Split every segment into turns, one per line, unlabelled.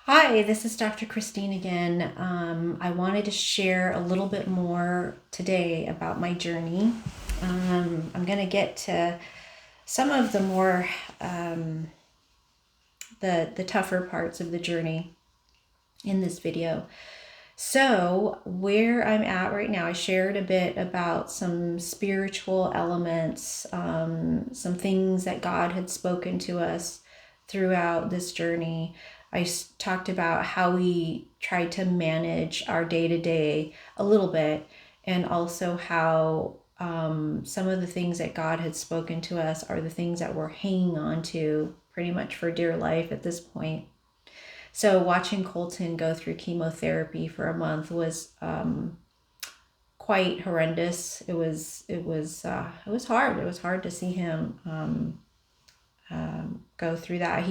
Hi, this is Dr. Christine again. I wanted to share a little bit more today about my journey. I'm going to get to some of the more the tougher parts of the journey in this video. So, where I'm at right now, I shared a bit about some spiritual elements, some things that God had spoken to us throughout this journey. I talked about how we try to manage our day to day a little bit, and also how some of the things that God had spoken to us are the things that we're hanging on to pretty much for dear life at this point. So watching Colton go through chemotherapy for a month was quite horrendous. It was hard. It was hard to see him go through that.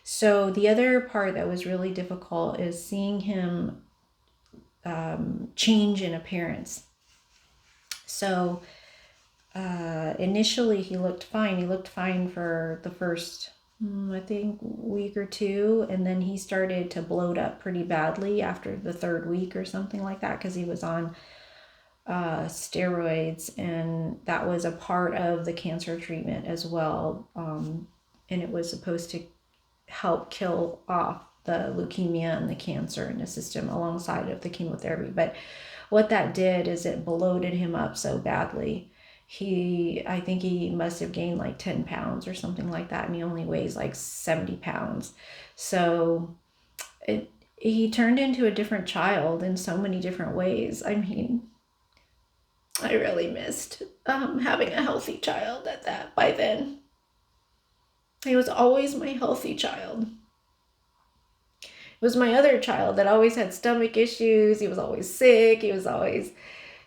So the other part that was really difficult is seeing him change in appearance. So initially he looked fine. He looked fine for the first I think week or two, and then he started to bloat up pretty badly after the third week or something like that, because he was on steroids, and that was a part of the cancer treatment as well, and it was supposed to help kill off the leukemia and the cancer in the system alongside of the chemotherapy. But what that did is it bloated him up so badly. I think he must have gained like 10 pounds or something like that, and he only weighs like 70 pounds. So he turned into a different child in so many different ways. I mean, I really missed having a healthy child at that by then. He was always my healthy child. It was my other child that always had stomach issues. He was always sick. He was always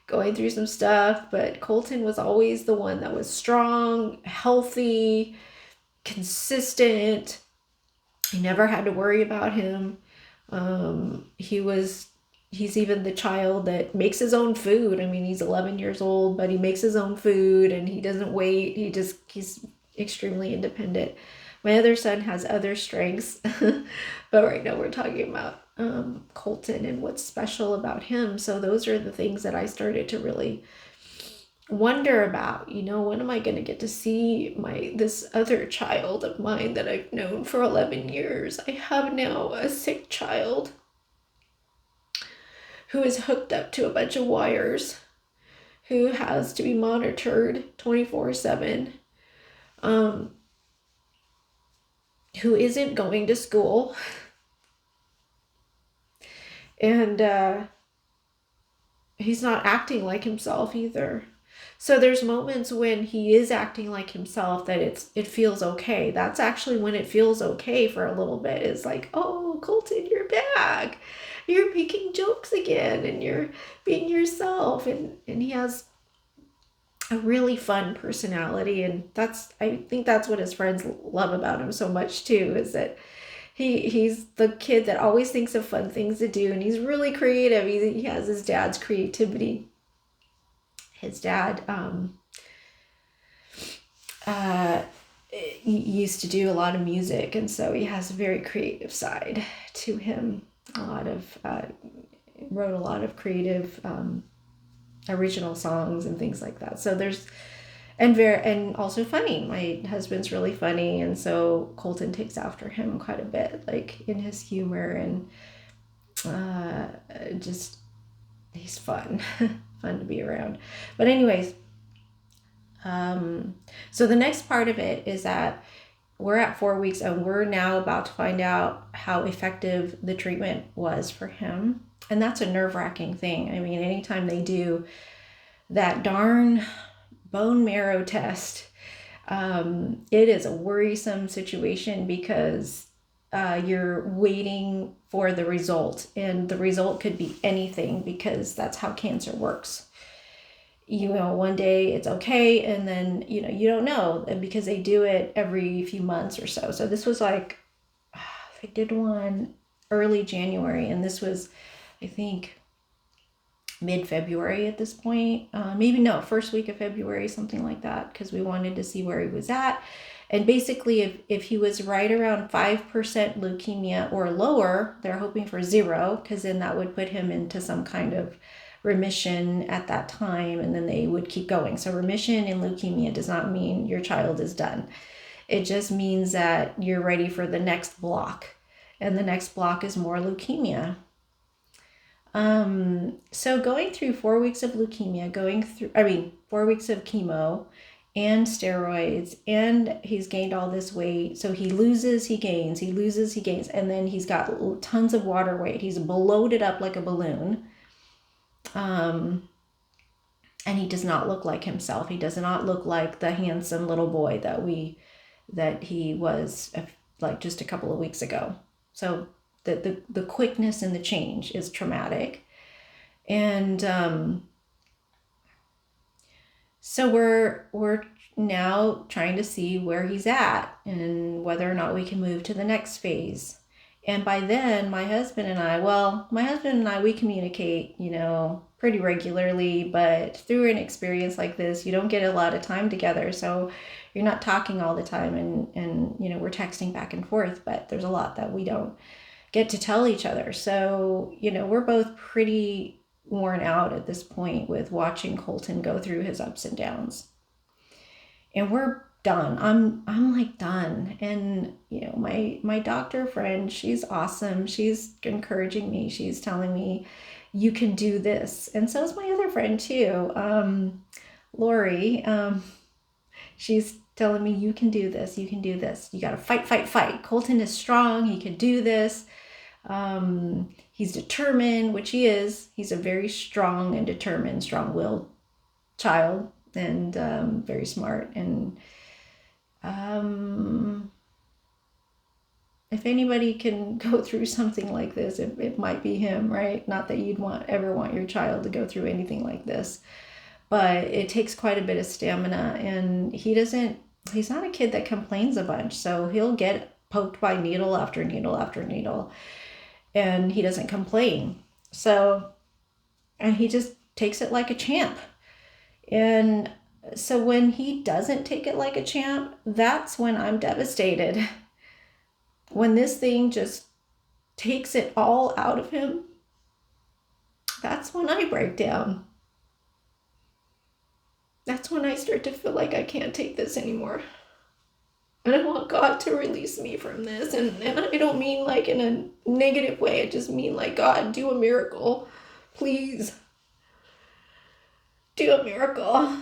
going through some stuff. But Colton was always the one that was strong, healthy, consistent. I never had to worry about him. He's even the child that makes his own food. I mean, he's 11 years old, but he makes his own food and he doesn't wait. He's extremely independent. My other son has other strengths, but right now we're talking about Colton and what's special about him. So those are the things that I started to really wonder about. When am I going to get to see this other child of mine that I've known for 11 years? I have now a sick child who is hooked up to a bunch of wires, who has to be monitored 24/7, who isn't going to school, and he's not acting like himself either. So there's moments when he is acting like himself that it feels okay. That's actually when it feels okay for a little bit. It's like, oh, Colton, you're back. You're making jokes again and you're being yourself. And he has a really fun personality. And I think that's what his friends love about him so much too, is that he's the kid that always thinks of fun things to do, and he's really creative. He has his dad's creativity. His dad used to do a lot of music, and so he has a very creative side to him. Wrote a lot of creative original songs and things like that. So and also funny. My husband's really funny, and so Colton takes after him quite a bit, like in his humor, and just he's fun. Fun to be around. But anyways, so the next part of it is that we're at 4 weeks and we're now about to find out how effective the treatment was for him. And that's a nerve-wracking thing. I mean, anytime they do that darn bone marrow test, it is a worrisome situation, because you're waiting for the result, and the result could be anything, because that's how cancer works. One day it's okay, and then you don't know, because they do it every few months or so. So this was like, they did one early January, and this was, I think, mid-February at this point. Maybe no, first week of February, something like that, because we wanted to see where he was at. And basically, if he was right around 5% leukemia or lower, they're hoping for 0, because then that would put him into some kind of remission at that time, and then they would keep going. So remission in leukemia does not mean your child is done. It just means that you're ready for the next block, and the next block is more leukemia. So going through 4 weeks of leukemia, 4 weeks of chemo and steroids, and he's gained all this weight. So he loses, he gains, he loses, he gains, and then he's got tons of water weight. He's bloated up like a balloon. And he does not look like himself. He does not look like the handsome little boy that he was like just a couple of weeks ago. So the quickness in the change is traumatic. And so we're now trying to see where he's at and whether or not we can move to the next phase. And by then, my husband and I, we communicate, pretty regularly, but through an experience like this, you don't get a lot of time together. So you're not talking all the time, and we're texting back and forth, but there's a lot that we don't get to tell each other. So, we're both pretty worn out at this point with watching Colton go through his ups and downs. And we're done. I'm like done. And my doctor friend, she's awesome. She's encouraging me. She's telling me, you can do this. And so is my other friend too, Lori. She's telling me, you can do this. You can do this. You got to fight. Colton is strong. He can do this. He's determined, which he is. He's a very strong and determined, strong-willed child, and very smart. And if anybody can go through something like this, it might be him, right? Not that you'd ever want your child to go through anything like this, but it takes quite a bit of stamina. And he's not a kid that complains a bunch, so he'll get poked by needle after needle after needle, and he doesn't complain. So, and he just takes it like a champ. And so when he doesn't take it like a champ, that's when I'm devastated. When this thing just takes it all out of him, that's when I break down. That's when I start to feel like I can't take this anymore. And I want God to release me from this. And I don't mean like in a negative way. I just mean like, God, do a miracle. Please. Do a miracle.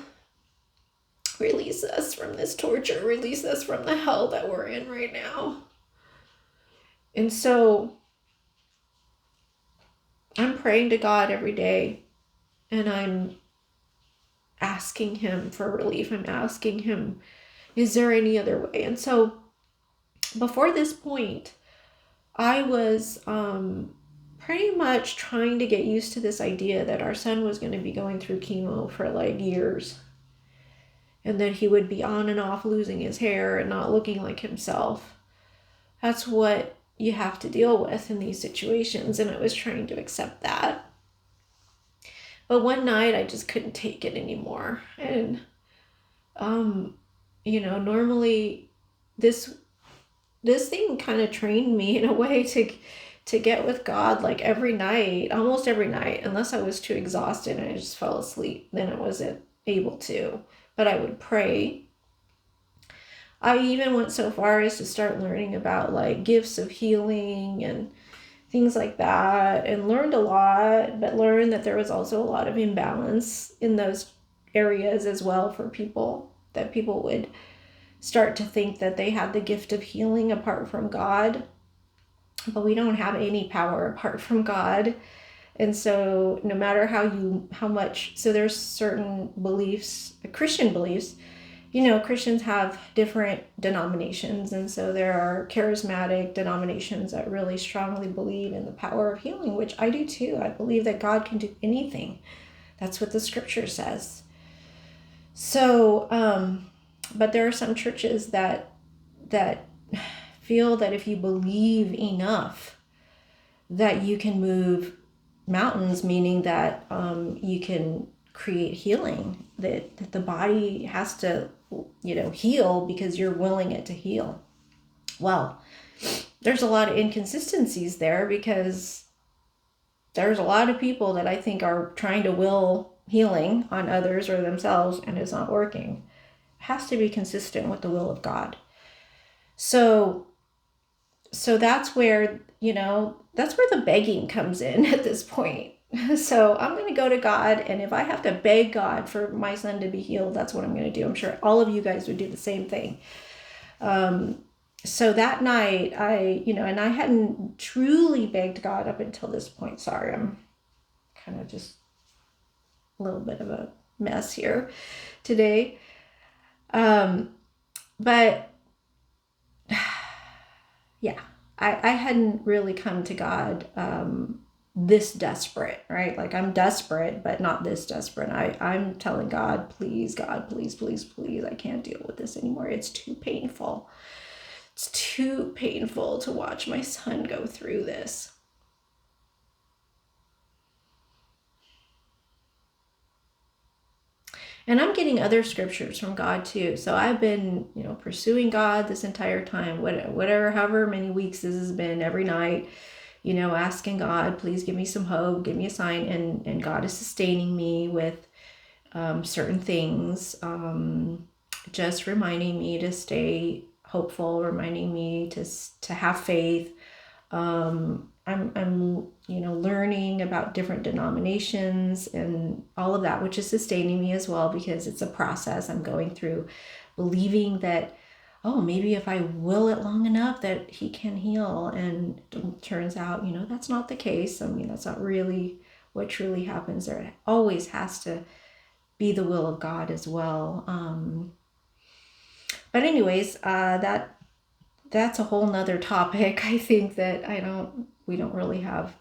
Release us from this torture. Release us from the hell that we're in right now. And so I'm praying to God every day, and I'm asking him for relief. I'm asking him, is there any other way? And so before this point, I was pretty much trying to get used to this idea that our son was going to be going through chemo for like years, and that he would be on and off losing his hair and not looking like himself. That's what you have to deal with in these situations, and I was trying to accept that. But one night I just couldn't take it anymore. And normally this thing kind of trained me in a way to get with God like every night, almost every night, unless I was too exhausted and I just fell asleep. Then I wasn't able to, but I would pray. I even went so far as to start learning about like gifts of healing and things like that, and learned a lot, but learned that there was also a lot of imbalance in those areas as well for people, that people would start to think that they had the gift of healing apart from God, but we don't have any power apart from God. And so no matter how much, so there's certain beliefs, Christian beliefs, Christians have different denominations, and so there are charismatic denominations that really strongly believe in the power of healing, which I do too. I believe that God can do anything. That's what the scripture says. So, but there are some churches that feel that if you believe enough, that you can move mountains, meaning that you can create healing, that the body has to heal because you're willing it to heal. Well, there's a lot of inconsistencies there, because there's a lot of people that I think are trying to will healing on others or themselves, and it's not working. It has to be consistent with the will of God. So that's where, that's where the begging comes in at this point. So I'm going to go to God, and if I have to beg God for my son to be healed, that's what I'm going to do. I'm sure all of you guys would do the same thing. So that night, and I hadn't truly begged God up until this point. Sorry, I'm kind of just a little bit of a mess here today. But yeah, I hadn't really come to God this desperate, right? Like, I'm desperate, but not this desperate. I'm telling God, please, please, I can't deal with this anymore. It's too painful. It's too painful to watch my son go through this. And I'm getting other scriptures from God too. So I've been, pursuing God this entire time, however many weeks this has been, every night, asking God, please give me some hope, give me a sign. And God is sustaining me with certain things, just reminding me to stay hopeful, reminding me to have faith. I'm learning about different denominations and all of that, which is sustaining me as well, because it's a process I'm going through, believing that, maybe if I will it long enough that he can heal. And it turns out, that's not the case. I mean, that's not really what truly happens there. It always has to be the will of God as well. But anyways, that's a whole nother topic. I think that we don't really have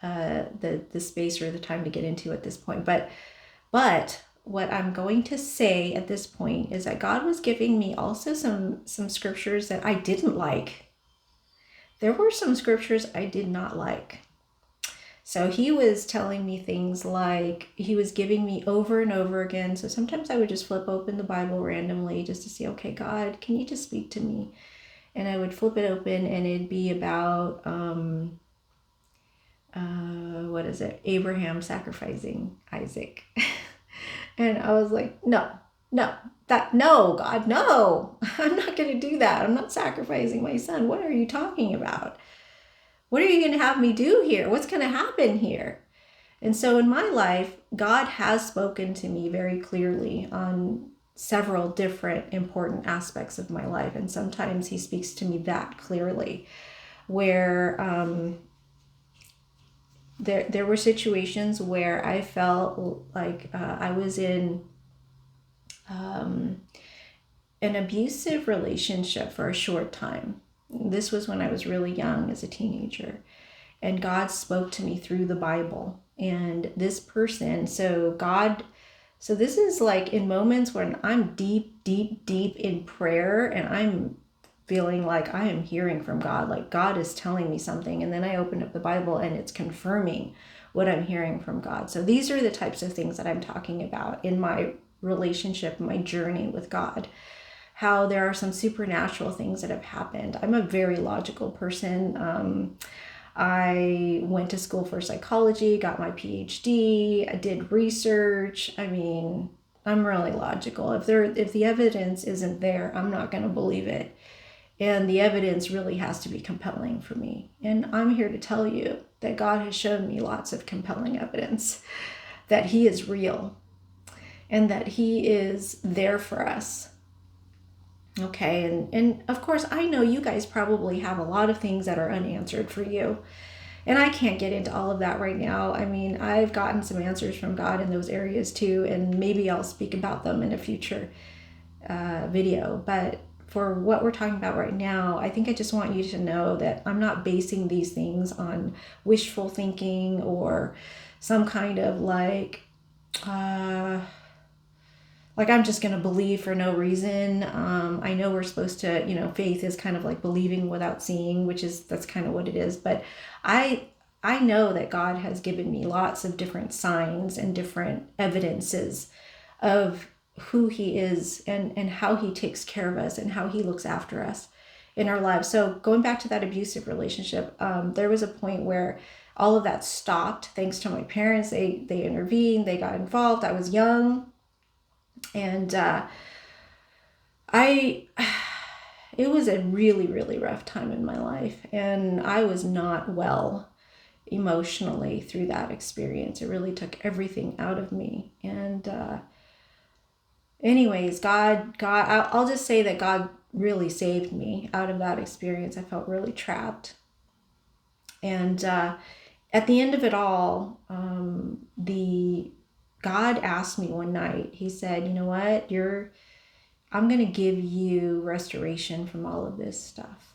the space or the time to get into at this point. But what I'm going to say at this point is that God was giving me also some scriptures that I didn't like. There were some scriptures I did not like. So he was telling me things like, he was giving me over and over again. So sometimes I would just flip open the Bible randomly just to see, okay, God, can you just speak to me? And I would flip it open, and it'd be about, Abraham sacrificing Isaac. And I was like, no, God, no, I'm not going to do that. I'm not sacrificing my son. What are you talking about? What are you going to have me do here? What's going to happen here? And so in my life, God has spoken to me very clearly on several different important aspects of my life. And sometimes he speaks to me that clearly, where there were situations where I felt like I was in an abusive relationship for a short time. This was when I was really young, as a teenager. And God spoke to me through the Bible. And this person, so this is like in moments when I'm deep in prayer, and I'm feeling like I am hearing from God, like God is telling me something. And then I open up the Bible and it's confirming what I'm hearing from God. So these are the types of things that I'm talking about in my relationship, my journey with God. How there are some supernatural things that have happened. I'm a very logical person. I went to school for psychology, got my PhD, I did research. I mean, I'm really logical. If the evidence isn't there, I'm not going to believe it. And the evidence really has to be compelling for me. And I'm here to tell you that God has shown me lots of compelling evidence that he is real and that he is there for us. Okay, and of course, I know you guys probably have a lot of things that are unanswered for you. And I can't get into all of that right now. I mean, I've gotten some answers from God in those areas too, and maybe I'll speak about them in a future video. But for what we're talking about right now, I think I just want you to know that I'm not basing these things on wishful thinking or some kind of like I'm just going to believe for no reason. I know we're supposed to, faith is kind of like believing without seeing, that's kind of what it is. But I know that God has given me lots of different signs and different evidences of who he is and how he takes care of us and how he looks after us in our lives. So going back to that abusive relationship, there was a point where all of that stopped thanks to my parents. They intervened, they got involved. I was young, and I it was a really, really rough time in my life, and I was not well emotionally through that experience. It really took everything out of me. And anyways, I'll just say that God really saved me out of that experience. I felt really trapped. And at the end of it all, the God asked me one night, he said, you know what, I'm going to give you restoration from all of this stuff.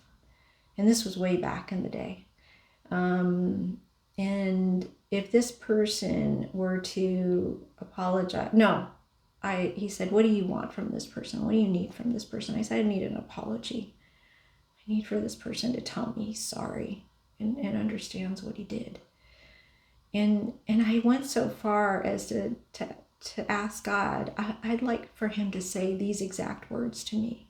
And this was way back in the day. And if this person were to apologize, he said, what do you want from this person? What do you need from this person? I said, I need an apology. I need for this person to tell me he's sorry and understands what he did. And I went so far as to ask God, I'd like for him to say these exact words to me.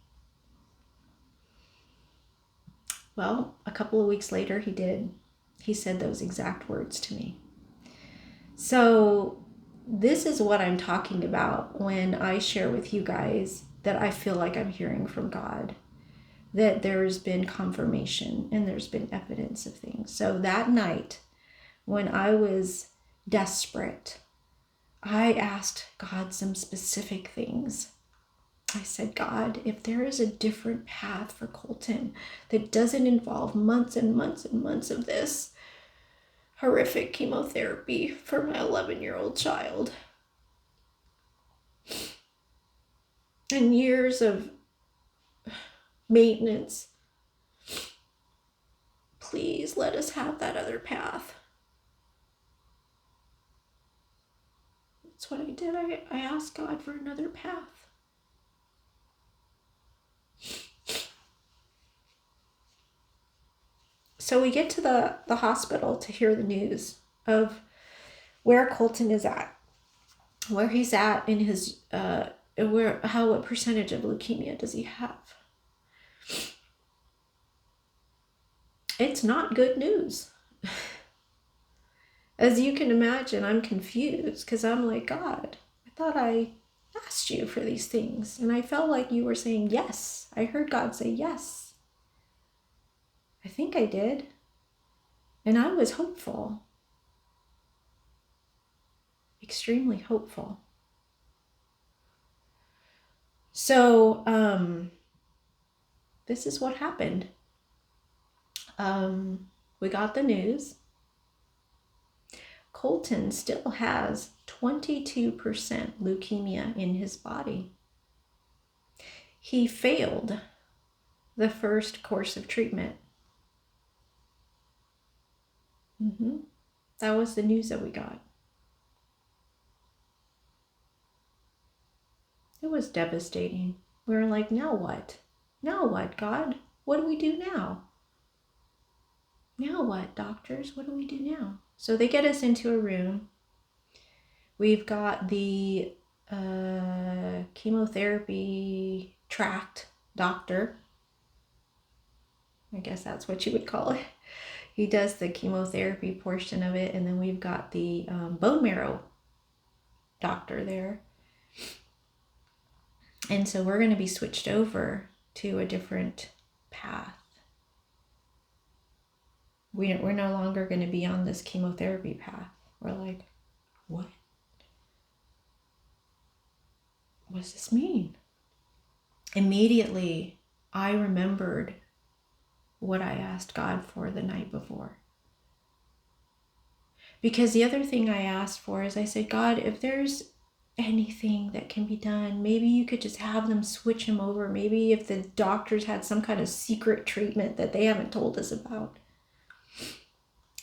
Well, a couple of weeks later, he did. He said those exact words to me. So this is what I'm talking about when I share with you guys that I feel like I'm hearing from God, that there's been confirmation and there's been evidence of things. So that night, when I was desperate, I asked God some specific things. I said, God, if there is a different path for Colton that doesn't involve months and months and months of this horrific chemotherapy for my 11-year-old child and years of maintenance, please let us have that other path. That's what I did. I asked God for another path. So we get to the hospital to hear the news of where Colton is at, where he's at in his, what percentage of leukemia does he have? It's not good news. As you can imagine, I'm confused because I'm like, God, I thought I asked you for these things. And I felt like you were saying yes. I heard God say yes. I think I did. And I was hopeful. Extremely hopeful. So, this is what happened. We got the news. Colton still has 22% leukemia in his body. He failed the first course of treatment. That was the news that we got. It was devastating. We were like, now what? Now what, God? What do we do now? Now what, doctors? What do we do now? So they get us into a room. We've got the chemotherapy tract doctor. I guess that's what you would call it. He does the chemotherapy portion of it. And then we've got the bone marrow doctor there. And so we're going to be switched over to a different path. We're no longer going to be on this chemotherapy path. We're like, what? What does this mean? Immediately, I remembered what I asked God for the night before. Because the other thing I asked for is I said, God, if there's anything that can be done, maybe you could just have them switch him over. Maybe if the doctors had some kind of secret treatment that they haven't told us about.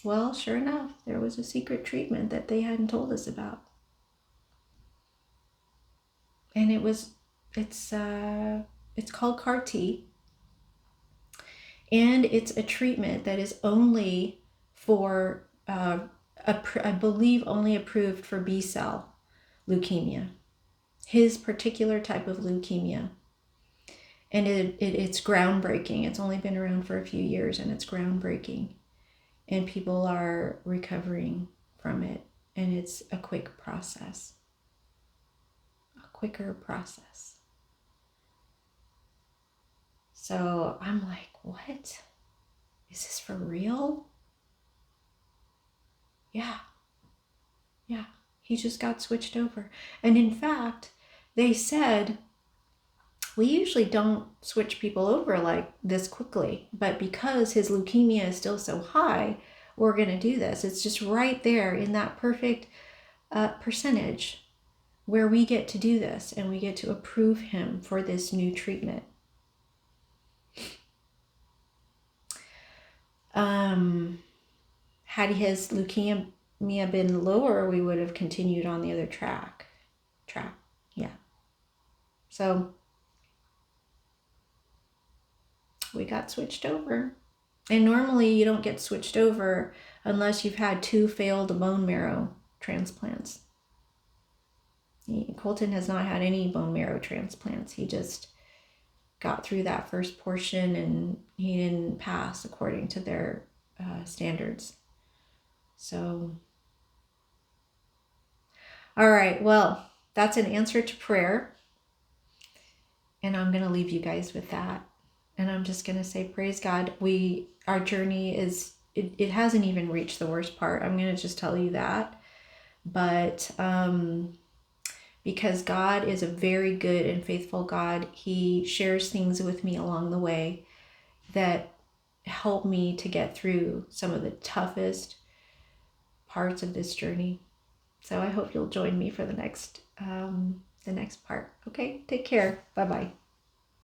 Well, sure enough, there was a secret treatment that they hadn't told us about. And it's called CAR-T. And it's a treatment that is only for, I believe, only approved for B-cell leukemia. his particular type of leukemia. And it's groundbreaking. It's only been around for a few years, and it's groundbreaking. And people are recovering from it. And it's a quick process. A quicker process. So I'm like, what? Is this for real? Yeah. Yeah. He just got switched over. And in fact, they said, we usually don't switch people over like this quickly, but because his leukemia is still so high, we're going to do this. It's just right there in that perfect percentage where we get to do this, and we get to approve him for this new treatment. Had his leukemia been lower, we would have continued on the other track. Yeah. So we got switched over. And normally you don't get switched over unless you've had 2 failed bone marrow transplants. Colton has not had any bone marrow transplants. He just got through that first portion, and he didn't pass according to their standards. So, all right, well, that's an answer to prayer. And I'm going to leave you guys with that. And I'm just going to say, praise God. Our journey is, it hasn't even reached the worst part. I'm going to just tell you that. But because God is a very good and faithful God, he shares things with me along the way that help me to get through some of the toughest parts of this journey. So I hope you'll join me for the next part. Okay, take care. Bye-bye.